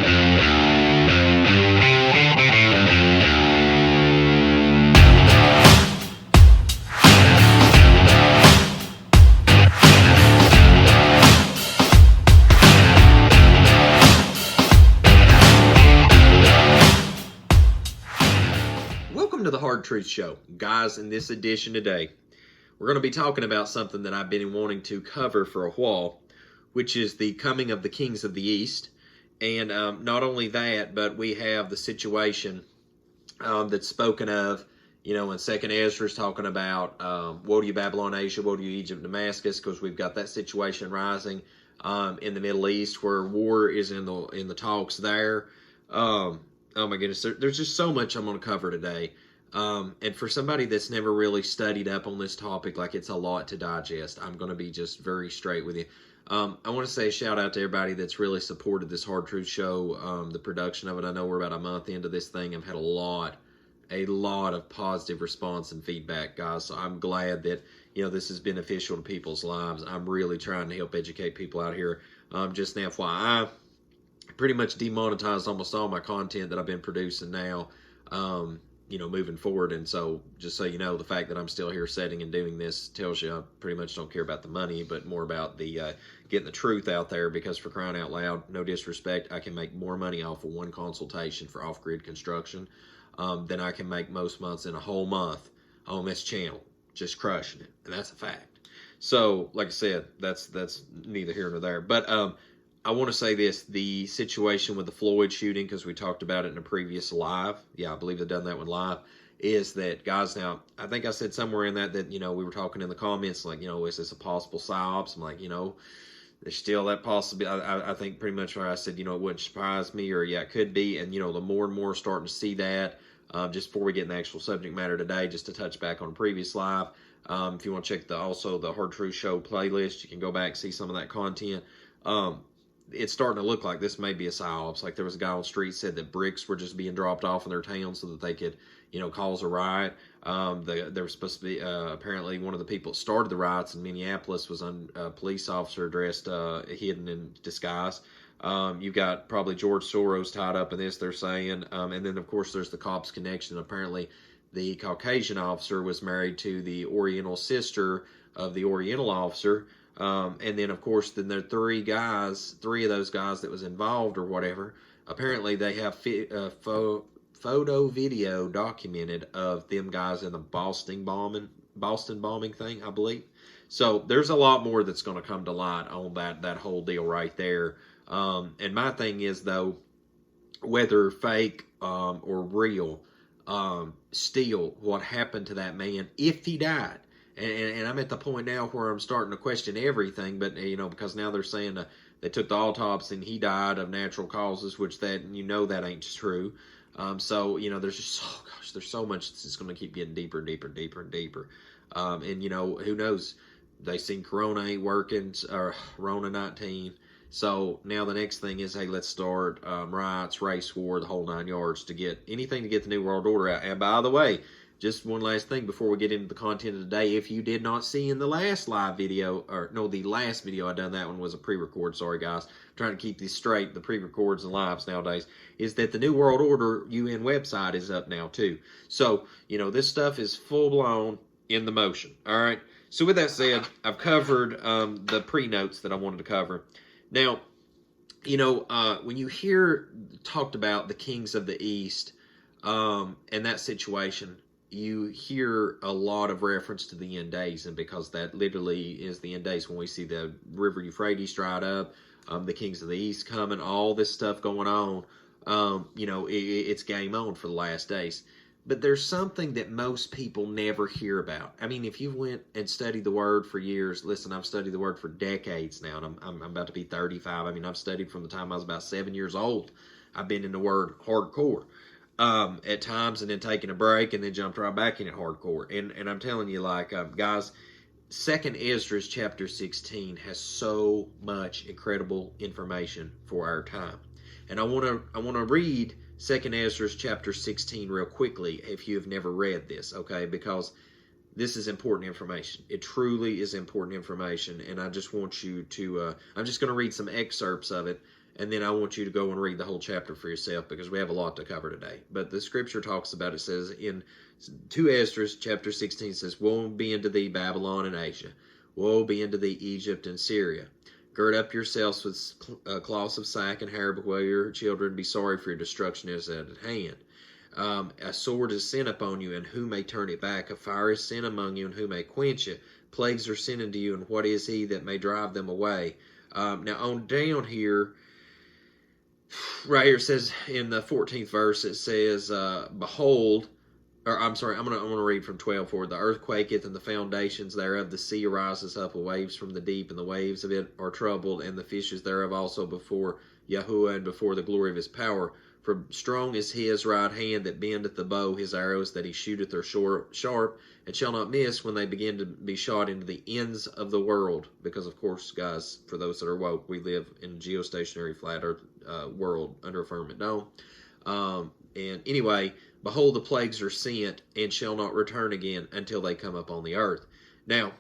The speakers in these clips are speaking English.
Welcome to the Hard Truth Show. Guys, in this edition today, we're going to be talking about something that I've been wanting to cover for a while, which is the coming of the kings of the East. And not only that, but we have the situation that's spoken of, in 2nd Ezra is talking about, woe to you Babylon, Asia, woe to you Egypt, Damascus, because we've got that situation rising in the Middle East where war is in the talks there. Oh my goodness, there's just so much I'm going to cover today. And for somebody that's never really studied up on this topic, like it's a lot to digest, I'm going to be just very straight with you. I want to say a shout out to everybody that's really supported this Hard Truth Show, the production of it. I know we're about a month into this thing. I've had a lot of positive response and feedback, guys. So I'm glad that, this is beneficial to people's lives. I'm really trying to help educate people out here. Just an FYI, pretty much demonetized almost all my content that I've been producing now, moving forward. And so just so you know, the fact that I'm still here setting and doing this tells you I pretty much don't care about the money, but more about the getting the truth out there, because for crying out loud, no disrespect, I can make more money off of one consultation for off-grid construction than I can make most months in a whole month on this channel, just crushing it. And that's a fact. So like I said, that's neither here nor there. But I want to say this, the situation with the Floyd shooting, because we talked about it in a previous live. Yeah, I believe they've done that one live. Is that, guys, now, I think I said somewhere in that, we were talking in the comments, like, is this a possible psyops? I'm like, there's still that possibility. I think pretty much where I said, it wouldn't surprise me, or yeah, it could be. And, the more and more starting to see that, just before we get in the actual subject matter today, just to touch back on a previous live. If you want to check also the Hard Truth Show playlist, you can go back and see some of that content. It's starting to look like this may be a psyops. Like there was a guy on the street said that bricks were just being dropped off in their town so that they could, cause a riot. There was supposed to be, apparently one of the people that started the riots in Minneapolis was a police officer dressed, hidden in disguise. You've got probably George Soros tied up in this, they're saying. And then, of course, there's the cops connection. Apparently, the Caucasian officer was married to the Oriental sister of the Oriental officer. And then, of course, then there are three of those guys that was involved or whatever. Apparently, they have photo video documented of them guys in the Boston bombing thing, I believe. So there's a lot more that's going to come to light on that whole deal right there. And my thing is, though, whether fake or real, still what happened to that man if he died. And I'm at the point now where I'm starting to question everything, but, because now they're saying they took the autopsy and he died of natural causes, which that ain't true. So, there's there's so much that's going to keep getting deeper and deeper and deeper and deeper. And, who knows? They seen Corona ain't working, or Rona 19. So now the next thing is, hey, let's start riots, race war, the whole 9 yards to get anything to get the New World Order out. And by the way, just one last thing before we get into the content of today. If you did not see in the last live video, the last video I done, that one was a pre-record. Sorry, guys. I'm trying to keep this straight. The pre-records and lives nowadays is that the New World Order UN website is up now too. So, this stuff is full-blown in the motion. All right. So with that said, I've covered the pre-notes that I wanted to cover. Now, when you hear talked about the kings of the East and that situation, you hear a lot of reference to the end days, and because that literally is the end days when we see the river Euphrates dried up, the kings of the East coming, all this stuff going on, it's game on for the last days. But there's something that most people never hear about. I mean, if you went and studied the Word for years, listen, I've studied the Word for decades now, and I'm about to be 35. I mean, I've studied from the time I was about 7 years old. I've been in the Word hardcore. At times, and then taking a break, and then jumped right back in it hardcore. And I'm telling you, guys, 2nd Ezra chapter 16 has so much incredible information for our time. And I want to read 2nd Ezra chapter 16 real quickly if you have never read this, okay? Because this is important information. It truly is important information, and I just want you to, I'm just going to read some excerpts of it, and then I want you to go and read the whole chapter for yourself because we have a lot to cover today. But the scripture talks about it, says in 2 Esdras chapter 16 says, "Woe be unto thee, Babylon and Asia. Woe be unto thee, Egypt and Syria. Gird up yourselves with cloths of sack and hair, while your children be sorry, for your destruction is at hand. A sword is sent upon you, and who may turn it back? A fire is sent among you, and who may quench it? Plagues are sent unto you, and what is he that may drive them away?" Now on down here, right here it says in the 14th verse, it says, "Behold," or I'm sorry, I'm gonna read from 12 forward. "The earth quaketh, and the foundations thereof, the sea arises up with waves from the deep, and the waves of it are troubled, and the fishes thereof also before Yahuwah and before the glory of his power. For strong is his right hand that bendeth the bow, his arrows that he shooteth are sharp, and shall not miss when they begin to be shot into the ends of the world." Because, of course, guys, for those that are woke, we live in a geostationary flat earth world under a firmament dome. And anyway, "Behold, the plagues are sent, and shall not return again until they come upon the earth." Now,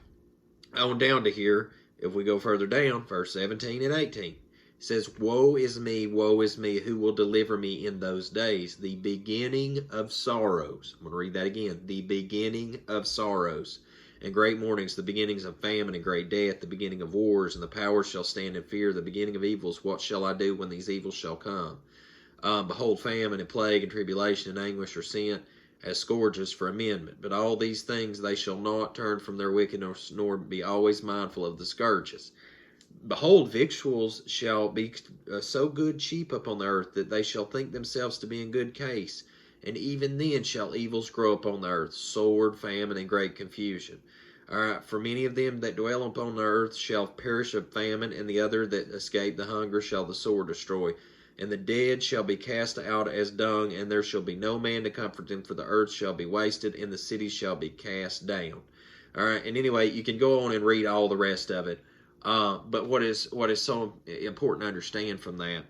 on down to here, if we go further down, verse 17 and 18, it says, woe is me, who will deliver me in those days? The beginning of sorrows." I'm going to read that again. "The beginning of sorrows and great mournings, the beginnings of famine and great death, the beginning of wars, and the powers shall stand in fear, the beginning of evils. What shall I do when these evils shall come? Behold, famine and plague and tribulation and anguish are sent as scourges for amendment. But all these things they shall not turn from their wickedness, nor be always mindful of the scourges. Behold, victuals shall be so good cheap upon the earth, that they shall think themselves to be in good case. And even then shall evils grow upon the earth, sword, famine, and great confusion. All right, for many of them that dwell upon the earth shall perish of famine, and the other that escape the hunger shall the sword destroy. And the dead shall be cast out as dung, and there shall be no man to comfort them, for the earth shall be wasted, and the cities shall be cast down." All right, and anyway, you can go on and read all the rest of it. But what is so important to understand from that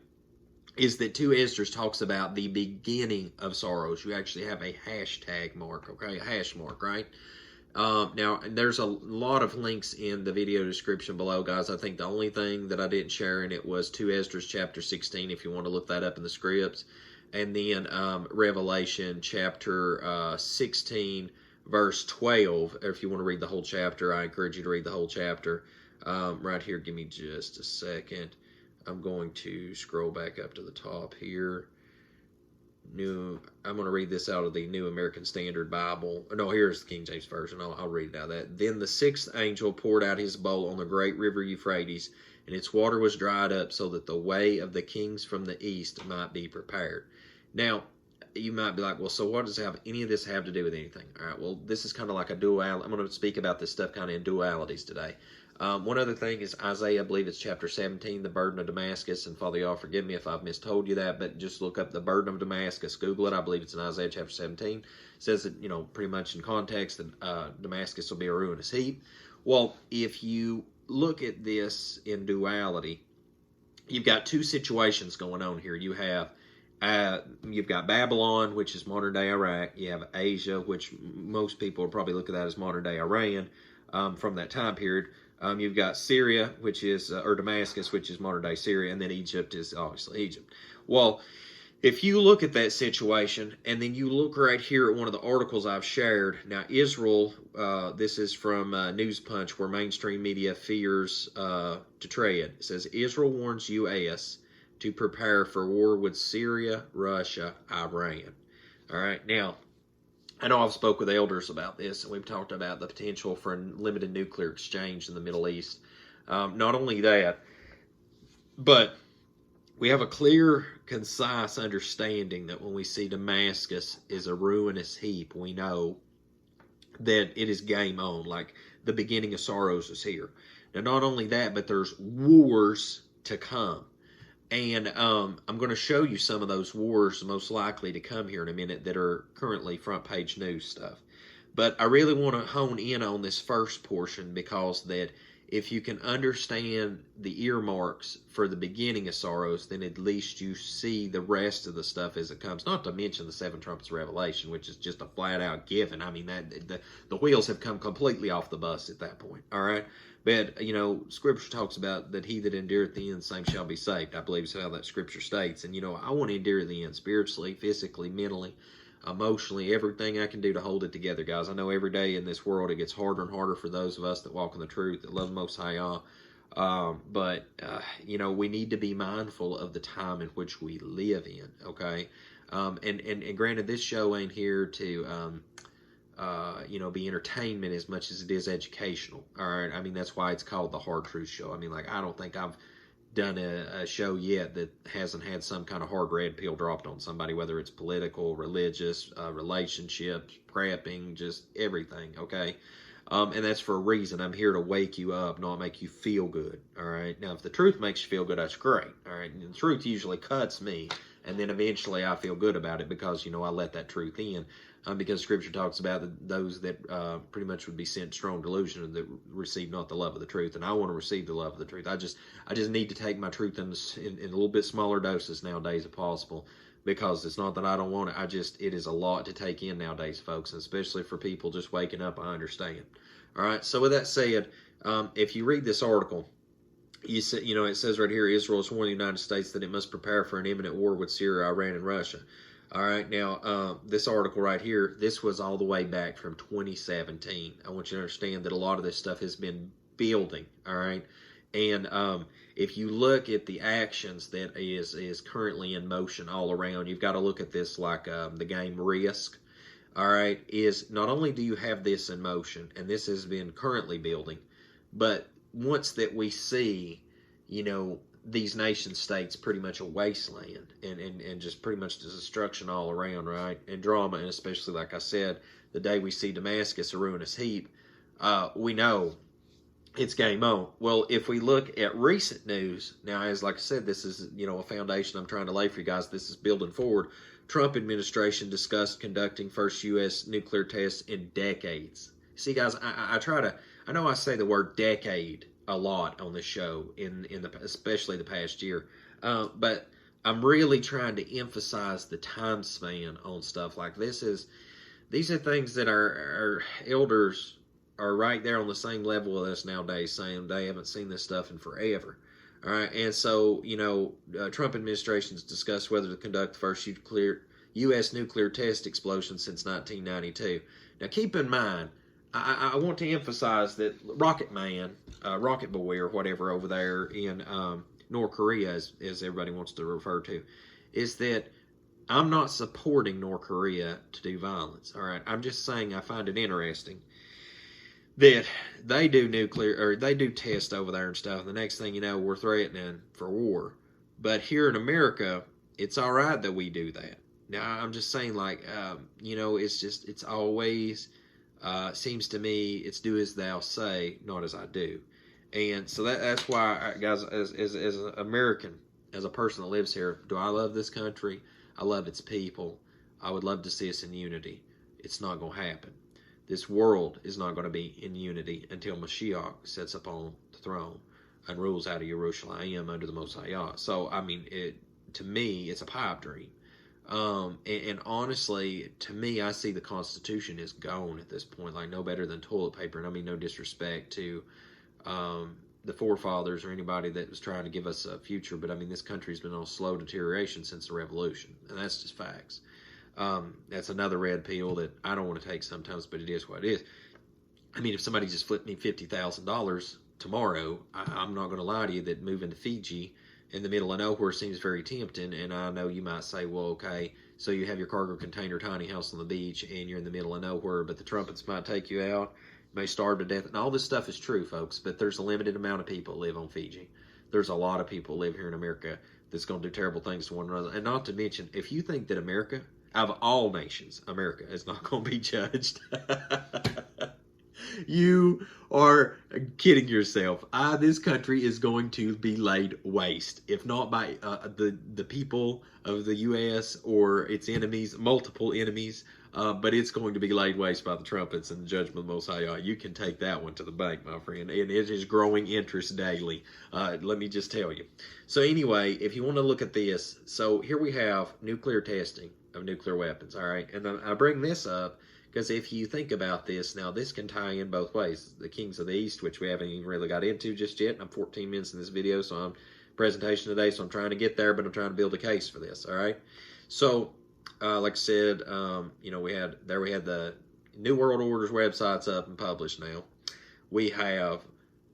is that 2 Esdras talks about the beginning of sorrows. You actually have a hashtag mark, okay, a hash mark, right? Now, there's a lot of links in the video description below, guys. I think the only thing that I didn't share in it was 2 Esdras chapter 16, if you want to look that up in the scripts. And then Revelation chapter 16, verse 12. If you want to read the whole chapter, I encourage you to read the whole chapter. Right here, give me just a second. I'm going to scroll back up to the top here. I'm going to read this out of the New American Standard Bible. No, here's the King James Version. I'll read it out of that. "Then the sixth angel poured out his bowl on the great river Euphrates, and its water was dried up, so that the way of the kings from the east might be prepared." Now, you might be like, well, so what does any of this have to do with anything? All right, well, this is kind of like a duality. I'm going to speak about this stuff kind of in dualities today. One other thing is Isaiah, I believe it's chapter 17, the burden of Damascus. And Father, y'all forgive me if I've mistold you that, but just look up the burden of Damascus. Google it. I believe it's in Isaiah chapter 17. It says that, pretty much in context that Damascus will be a ruinous heap. Well, if you look at this in duality, you've got two situations going on here. You've got Babylon, which is modern day Iraq. You have Asia, which most people will probably look at that as modern day Iran from that time period. You've got Syria, which is, or Damascus, which is modern day Syria, and then Egypt is obviously Egypt. Well, if you look at that situation, and then you look right here at one of the articles I've shared. Now, Israel, this is from News Punch, where mainstream media fears to tread. It says, Israel warns U.S. to prepare for war with Syria, Russia, Iran. All right, now, I know I've spoke with elders about this, and we've talked about the potential for a limited nuclear exchange in the Middle East. Not only that, but we have a clear, concise understanding that when we see Damascus is a ruinous heap, we know that it is game on, like the beginning of sorrows is here. Now, not only that, but there's wars to come. And I'm going to show you some of those wars most likely to come here in a minute that are currently front page news stuff. But I really want to hone in on this first portion, because that if you can understand the earmarks for the beginning of sorrows, then at least you see the rest of the stuff as it comes. Not to mention the seven trumpets of Revelation, which is just a flat out given. I mean, that the wheels have come completely off the bus at that point. All right, but Scripture talks about that he that endureth the end, same shall be saved. I believe is how that Scripture states. And I want to endure the end spiritually, physically, mentally, emotionally, everything I can do to hold it together, guys. I know every day in this world it gets harder and harder for those of us that walk in the truth, that love the Most High. But we need to be mindful of the time in which we live in. Okay, and granted, this show ain't here to be entertainment as much as it is educational. All right, I mean that's why it's called the Hard Truth Show. I mean, like, I don't think I've done a show yet that hasn't had some kind of hard red pill dropped on somebody, whether it's political, religious, relationships, prepping, just everything. Okay, and that's for a reason. I'm here to wake you up, not make you feel good. All right, now if the truth makes you feel good, that's great. All right, and the truth usually cuts me, and then eventually I feel good about it because I let that truth in. Because Scripture talks about those that pretty much would be sent strong delusion that receive not the love of the truth, and I want to receive the love of the truth. I just need to take my truth in a little bit smaller doses nowadays, if possible, because it's not that I don't want it. It is a lot to take in nowadays, folks, and especially for people just waking up. I understand. All right. So with that said, if you read this article, it says right here, Israel has warned the United States that it must prepare for an imminent war with Syria, Iran, and Russia. All right, now, this article right here, this was all the way back from 2017. I want you to understand that a lot of this stuff has been building, all right? And if you look at the actions that is currently in motion all around, you've got to look at this like the game Risk, all right, is not only do you have this in motion, and this has been currently building, but once that we see, these nation states pretty much a wasteland and just pretty much destruction all around, right? And drama, and especially, like I said, the day we see Damascus, a ruinous heap, we know it's game on. Well, if we look at recent news, now, as like I said, this is, a foundation I'm trying to lay for you guys. This is building forward. Trump administration discussed conducting first U.S. nuclear tests in decades. See, guys, I know I say the word decade a lot on this show especially the past year, but I'm really trying to emphasize the time span on stuff like this. These are things that our elders are right there on the same level with us nowadays, saying they haven't seen this stuff in forever. All right, and so Trump administration's discussed whether to conduct the first U.S. nuclear test explosion since 1992. Now, keep in mind, I want to emphasize that Rocket Man, Rocket Boy, or whatever over there in North Korea, as everybody wants to refer to, is that I'm not supporting North Korea to do violence. All right, I'm just saying I find it interesting that they do they do tests over there and stuff. And the next thing you know, we're threatening for war. But here in America, it's all right that we do that. Now, I'm just saying, like, it's always. Seems to me it's do as thou say, not as I do. And so that's why, guys, as an American, as a person that lives here, do I love this country? I love its people. I would love to see us in unity. It's not going to happen. This world is not going to be in unity until Mashiach sits upon the throne and rules out of Jerusalem under the Most High. So, I mean, to me, it's a pipe dream. And honestly, to me, I see the Constitution is gone at this point, like no better than toilet paper. And I mean, no disrespect to the forefathers or anybody that was trying to give us a future, but I mean, this country's been on slow deterioration since the revolution, and that's just facts. That's another red pill that I don't want to take sometimes, but it is what it is. I mean, if somebody just flipped me $50,000 tomorrow, I'm not going to lie to you that moving to Fiji in the middle of nowhere seems very tempting. And I know you might say, well, okay, so you have your cargo container tiny house on the beach and you're in the middle of nowhere, but the trumpets might take you out, you may starve to death. And all this stuff is true, folks, but there's a limited amount of people that live on Fiji. There's a lot of people live here in America that's going to do terrible things to one another. And not to mention, if you think that America, out of all nations, America is not going to be judged. You are kidding yourself. This country is going to be laid waste, if not by the people of the U.S. or its enemies, multiple enemies, but it's going to be laid waste by the trumpets and the judgment of the Most High. You can take that one to the bank, my friend, and it is growing interest daily. Let me just tell you. So anyway, if you want to look at this, so here we have nuclear testing of nuclear weapons, all right? And I bring this up because if you think about this, now this can tie in both ways. The Kings of the East, which we haven't even really got into just yet. I'm 14 minutes in this video, so I'm presentation today, so I'm trying to get there, but I'm trying to build a case for this, all right? So, like I said, we had the New World Order's websites up and published now. We have,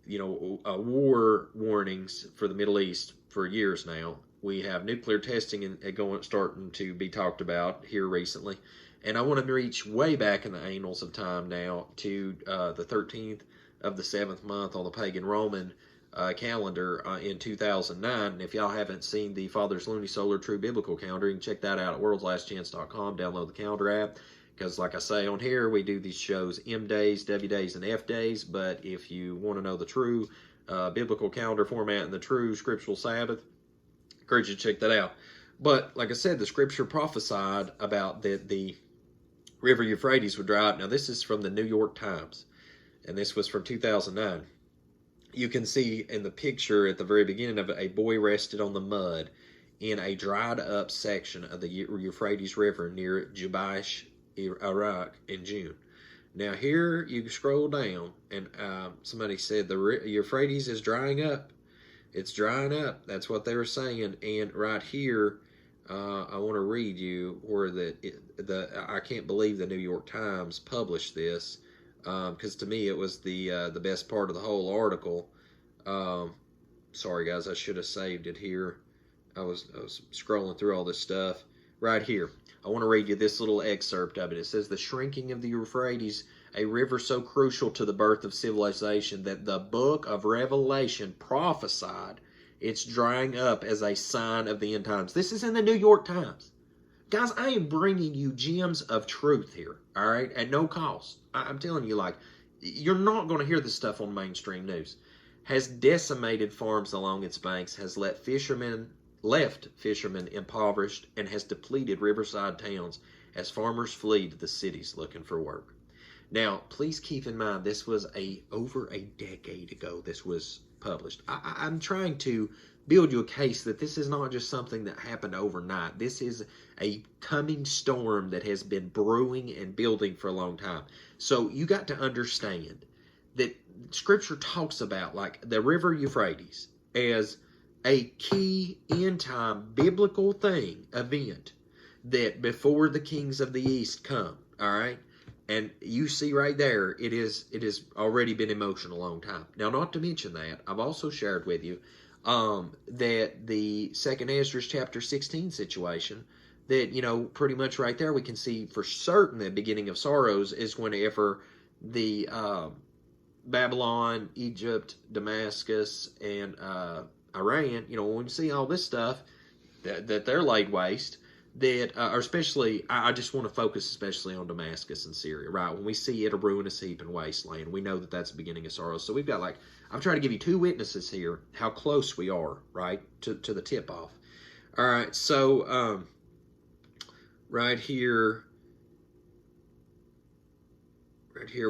war warnings for the Middle East for years now. We have nuclear testing and starting to be talked about here recently. And I want to reach way back in the annals of time now to the 13th of the 7th month on the pagan Roman calendar in 2009. And if y'all haven't seen the Father's Lunisolar True Biblical Calendar, you can check that out at worldslastchance.com. Download the calendar app. Because like I say on here, we do these shows M days, W days, and F days. But if you want to know the true biblical calendar format and the true scriptural Sabbath, I encourage you to check that out. But like I said, the scripture prophesied about the River Euphrates would dry up. Now this is from the New York Times, and this was from 2009. You can see in the picture at the very beginning of it, a boy rested on the mud in a dried up section of the Euphrates River near Jubaish, Iraq in June. Now here you scroll down, and somebody said the Euphrates is drying up. It's drying up. That's what they were saying. And right here, I want to read you where I can't believe the New York Times published this, because to me it was the best part of the whole article. Sorry guys, I should have saved it here. I was scrolling through all this stuff right here. I want to read you this little excerpt of it. It says, the shrinking of the Euphrates, a river so crucial to the birth of civilization that the book of Revelation prophesied it's drying up as a sign of the end times. This is in the New York Times. Guys, I am bringing you gems of truth here, all right, at no cost. I'm telling you, you're not going to hear this stuff on mainstream news. Has decimated farms along its banks, has left fishermen impoverished, and has depleted riverside towns as farmers flee to the cities looking for work. Now, please keep in mind, this was over a decade ago this was published. I'm trying to build you a case that this is not just something that happened overnight. This is a coming storm that has been brewing and building for a long time. So you got to understand that Scripture talks about the river Euphrates as a key end-time biblical event that before the kings of the East come, all right? And you see right there, it has already been in motion a long time. Now, not to mention that, I've also shared with you that the 2nd Ezra chapter 16 situation, that, pretty much right there we can see for certain the beginning of sorrows is whenever the Babylon, Egypt, Damascus, and Iran, when we see all this stuff, that they're laid waste, or especially, I just want to focus especially on Damascus and Syria, right? When we see it a ruinous heap and wasteland, we know that that's the beginning of sorrow. So we've got I'm trying to give you two witnesses here, how close we are, right, to the tip-off. All right, so right here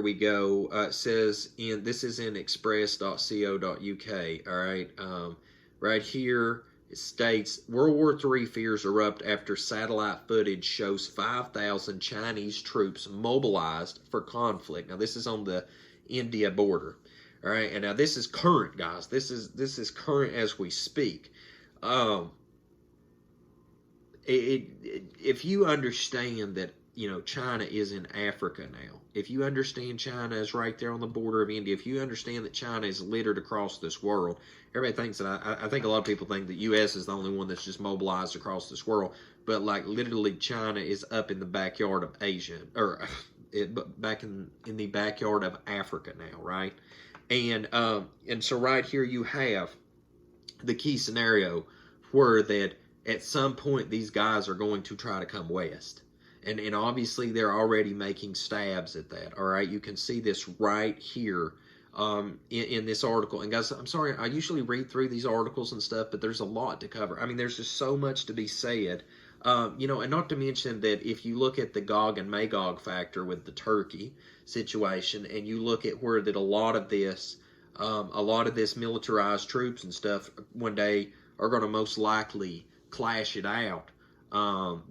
we go. It says, this is in express.co.uk, all right? Right here, it states, World War III fears erupt after satellite footage shows 5,000 Chinese troops mobilized for conflict. Now, this is on the India border. All right, and now this is current, guys. This is current as we speak. If you understand that, China is in Africa now, if you understand China is right there on the border of India, if you understand that China is littered across this world, everybody thinks that, I think a lot of people think the U.S. is the only one that's just mobilized across this world, but literally China is up in the backyard of Asia, or back in the backyard of Africa now, right? And so right here you have the key scenario where that at some point these guys are going to try to come west. And obviously they're already making stabs at that. All right, you can see this right here in this article. And guys, I'm sorry, I usually read through these articles and stuff, but there's a lot to cover. I mean, there's just so much to be said. And not to mention that if you look at the Gog and Magog factor with the Turkey situation, and you look at where that a lot of this militarized troops and stuff one day are going to most likely clash it out,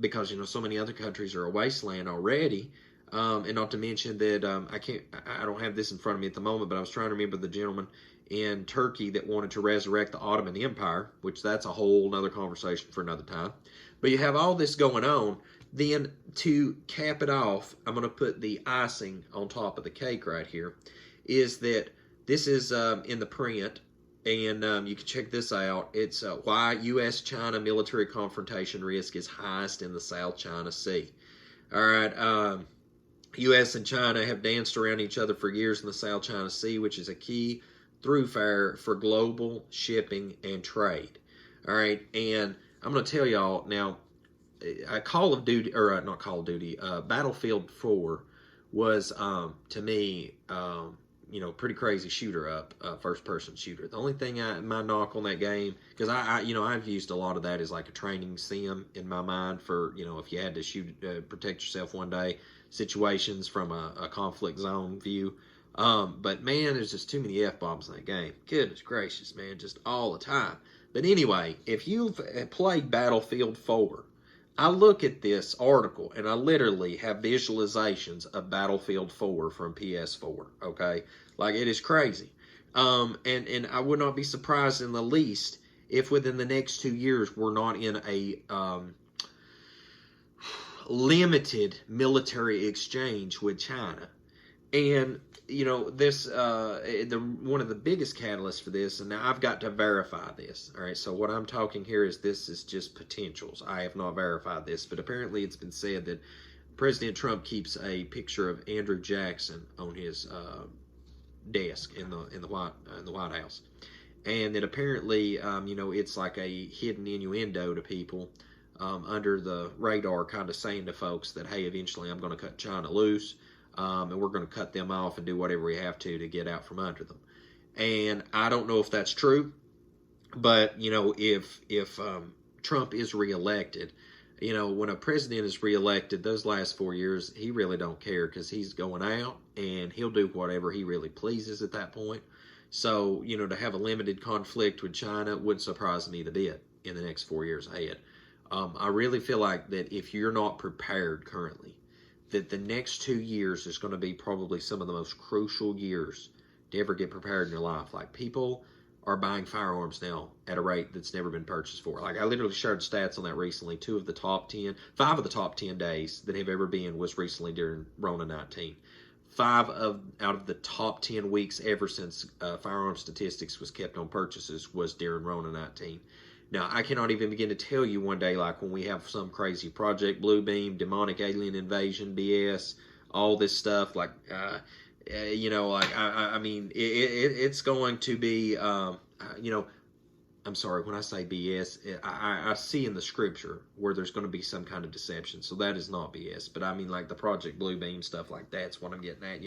because so many other countries are a wasteland already. And not to mention that I don't have this in front of me at the moment, but I was trying to remember the gentleman in Turkey that wanted to resurrect the Ottoman Empire, which that's a whole other conversation for another time. But you have all this going on. Then to cap it off, I'm going to put the icing on top of the cake right here, is that this is in the print, and you can check this out. It's why U.S.-China military confrontation risk is highest in the South China Sea. All right, U.S. and China have danced around each other for years in the South China Sea, which is a key thoroughfare for global shipping and trade. All right, and I'm going to tell y'all now, Call of Duty, or not Call of Duty, Battlefield 4 was, to me, pretty crazy shooter up, first person shooter. The only thing my knock on that game, because I've used a lot of that as like a training sim in my mind for, if you had to shoot, protect yourself one day, situations from a conflict zone view. But man, there's just too many F-bombs in that game. Goodness gracious, man, just all the time. But anyway, if you've played Battlefield 4, I look at this article and I literally have visualizations of Battlefield 4 from PS4, okay? Like, it is crazy. And I would not be surprised in the least if within the next 2 years we're not in a limited military exchange with China. And this one of the biggest catalysts for this, and now I've got to verify this. All right, so what I'm talking here is this is just potentials. I have not verified this, but apparently it's been said that President Trump keeps a picture of Andrew Jackson on his desk in the White House, and that apparently it's like a hidden innuendo to people under the radar, kind of saying to folks that, hey, eventually I'm going to cut China loose. And we're going to cut them off and do whatever we have to get out from under them. And I don't know if that's true, but if Trump is reelected, when a president is reelected, those last 4 years, he really don't care, because he's going out and he'll do whatever he really pleases at that point. So to have a limited conflict with China wouldn't surprise me the bit in the next 4 years ahead. I really feel like that if you're not prepared currently, that the next 2 years is going to be probably some of the most crucial years to ever get prepared in your life. Like, people are buying firearms now at a rate that's never been purchased for. Like, I literally shared stats on that recently. 5 of the top 10 days that have ever been was recently during Rona 19. 5 out of the top 10 weeks ever since firearm statistics was kept on purchases was during Rona 19. Now, I cannot even begin to tell you one day, like when we have some crazy Project Bluebeam, demonic alien invasion, BS, all this stuff, like, I mean, it's going to be, I'm sorry, when I say BS, I see in the scripture where there's going to be some kind of deception, so that is not BS, but I mean, like the Project Bluebeam, stuff like that's what I'm getting at,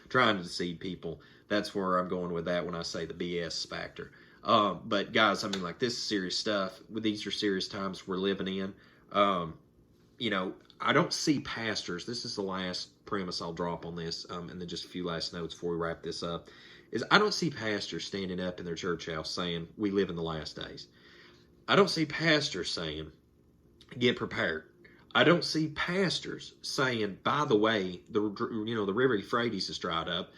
trying to deceive people. That's where I'm going with that when I say the BS factor. But guys, I mean, like, this is serious stuff. These are serious times we're living in. I don't see pastors. This is the last premise I'll drop on this, and then just a few last notes before we wrap this up. Is I don't see pastors standing up in their church house saying we live in the last days. I don't see pastors saying get prepared. I don't see pastors saying, by the way, the river Euphrates is dried up.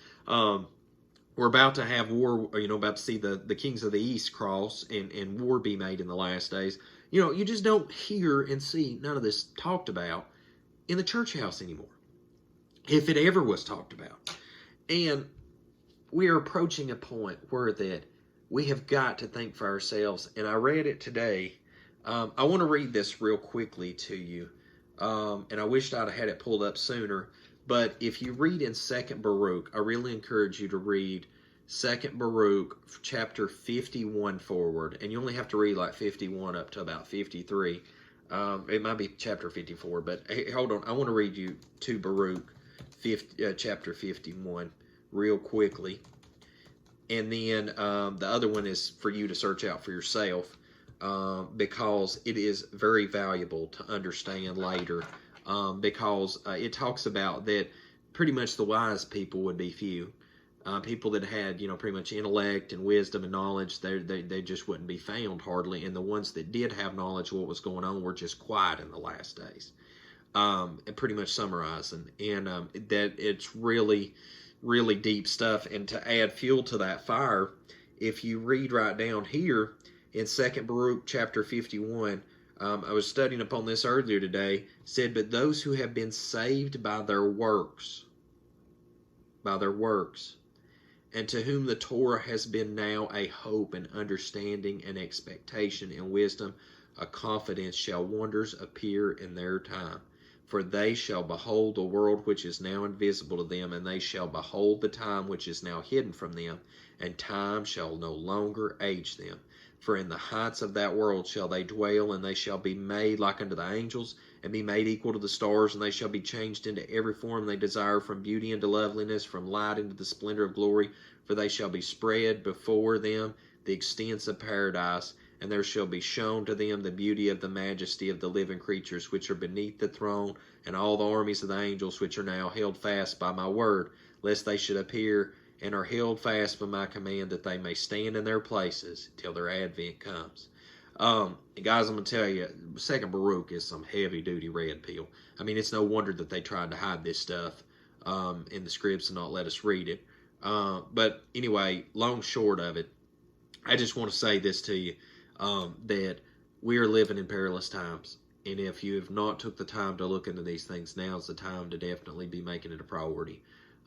We're about to have war, about to see the kings of the east cross and war be made in the last days. You just don't hear and see none of this talked about in the church house anymore, if it ever was talked about. And we are approaching a point where that we have got to think for ourselves. And I read it today. I want to read this real quickly to you. And I wished I'd had it pulled up sooner. But if you read in 2nd Baruch, I really encourage you to read 2nd Baruch, chapter 51 forward. And you only have to read like 51 up to about 53. It might be chapter 54, but hey, hold on. I want to read you to Baruch chapter 51 real quickly. And then the other one is for you to search out for yourself, because it is very valuable to understand later, because it talks about that pretty much the wise people would be few. People that had, pretty much intellect and wisdom and knowledge, they just wouldn't be found hardly. And the ones that did have knowledge of what was going on were just quiet in the last days. And pretty much summarizing. And that it's really, really deep stuff. And to add fuel to that fire, if you read right down here in 2 Baruch chapter 51, I was studying upon this earlier today, said, but those who have been saved by their works, and to whom the Torah has been now a hope and understanding and expectation and wisdom, a confidence, shall wonders appear in their time. For they shall behold the world which is now invisible to them, and they shall behold the time which is now hidden from them, and time shall no longer age them. For in the heights of that world shall they dwell, and they shall be made like unto the angels, and be made equal to the stars, and they shall be changed into every form they desire, from beauty into loveliness, from light into the splendor of glory. For they shall be spread before them the extents of paradise, and there shall be shown to them the beauty of the majesty of the living creatures which are beneath the throne, and all the armies of the angels which are now held fast by my word, lest they should appear, and are held fast by my command, that they may stand in their places till their advent comes. Guys, I'm going to tell you, 2 Baruch is some heavy-duty red pill. I mean, it's no wonder that they tried to hide this stuff in the scripts and not let us read it. But anyway, long short of it, I just want to say this to you, that we are living in perilous times. And if you have not took the time to look into these things, now's the time to definitely be making it a priority.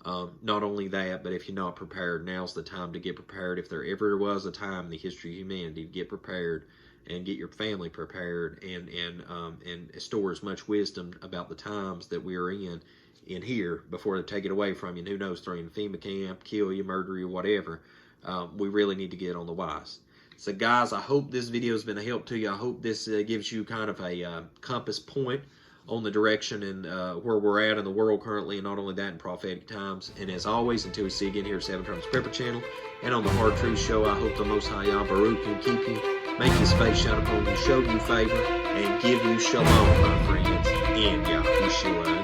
Not only that, but if you're not prepared, now's the time to get prepared. If there ever was a time in the history of humanity to get prepared and get your family prepared and store as much wisdom about the times that we are in here before they take it away from you, and who knows, throw you in a FEMA camp, kill you, murder you, whatever, we really need to get on the wise. So guys, I hope this video has been a help to you. I hope this gives you kind of a compass point on the direction and where we're at in the world currently, and not only that, in prophetic times. And as always, until we see you again here at 7 Times Prepper Channel and on the Hard Truth Show, I hope the Most High Yah Baruch can keep you, make his face shine upon you, show you favor, and give you shalom, my friends, in Yahushua.